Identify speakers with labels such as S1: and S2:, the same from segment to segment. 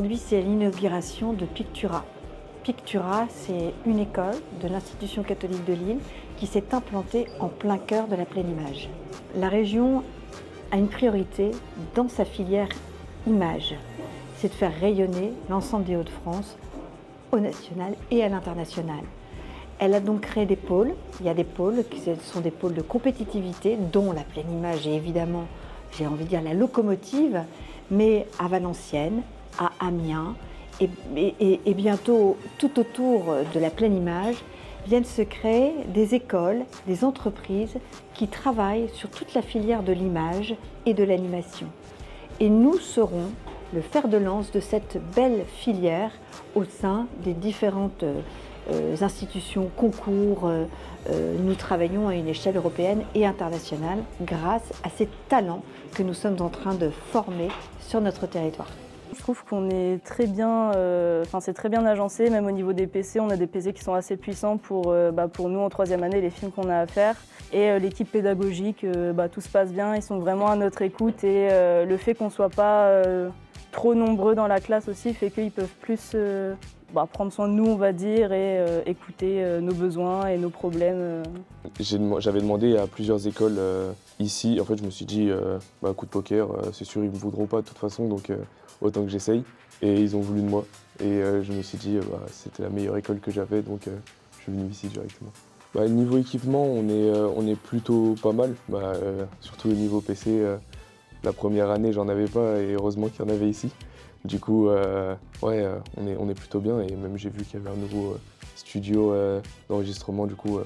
S1: Aujourd'hui, c'est l'inauguration de Pictura. Pictura, c'est une école de l'Institution catholique de Lille qui s'est implantée en plein cœur de la pleine image. La région a une priorité dans sa filière image, c'est de faire rayonner l'ensemble des Hauts-de-France au national et à l'international. Elle a donc créé des pôles. Il y a des pôles qui sont des pôles de compétitivité, dont la pleine image est évidemment, j'ai envie de dire, la locomotive, mais à Valenciennes, à Amiens, et bientôt tout autour de la pleine image, viennent se créer des écoles, des entreprises qui travaillent sur toute la filière de l'image et de l'animation. Et nous serons le fer de lance de cette belle filière au sein des différentes institutions, concours. Nous travaillons à une échelle européenne et internationale grâce à ces talents que nous sommes en train de former sur notre territoire.
S2: Je trouve qu'on est très bien, c'est très bien agencé, même au niveau des PC, on a des PC qui sont assez puissants pour nous en troisième année, les films qu'on a à faire. Et l'équipe pédagogique, tout se passe bien, ils sont vraiment à notre écoute et le fait qu'on ne soit pas trop nombreux dans la classe aussi fait qu'ils peuvent plus prendre soin de nous, on va dire, et écouter nos besoins et nos problèmes.
S3: J'avais demandé à plusieurs écoles ici. En fait, je me suis dit, coup de poker, c'est sûr, ils ne me voudront pas de toute façon, donc autant que j'essaye. Et ils ont voulu de moi. Et je me suis dit, c'était la meilleure école que j'avais, donc je suis venu ici directement. Niveau équipement, on est plutôt pas mal, surtout au niveau PC. La première année, j'en avais pas, et heureusement qu'il y en avait ici. Du coup, on est plutôt bien, et même j'ai vu qu'il y avait un nouveau studio d'enregistrement, du coup,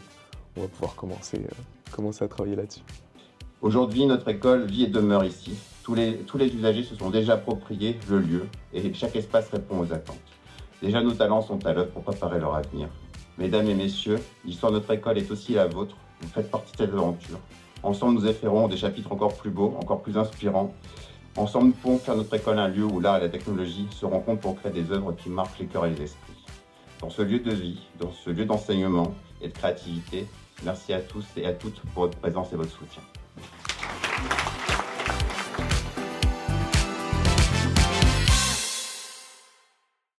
S3: on va pouvoir commencer à travailler là-dessus.
S4: Aujourd'hui, notre école vit et demeure ici. Tous les usagers se sont déjà appropriés le lieu, et chaque espace répond aux attentes. Déjà, nos talents sont à l'œuvre pour préparer leur avenir. Mesdames et messieurs, l'histoire de notre école est aussi la vôtre. Vous faites partie de cette aventure. Ensemble, nous effleurons des chapitres encore plus beaux, encore plus inspirants. Ensemble, nous pouvons faire notre école un lieu où l'art et la technologie se rencontrent pour créer des œuvres qui marquent les cœurs et les esprits. Dans ce lieu de vie, dans ce lieu d'enseignement et de créativité, merci à tous et à toutes pour votre présence et votre soutien.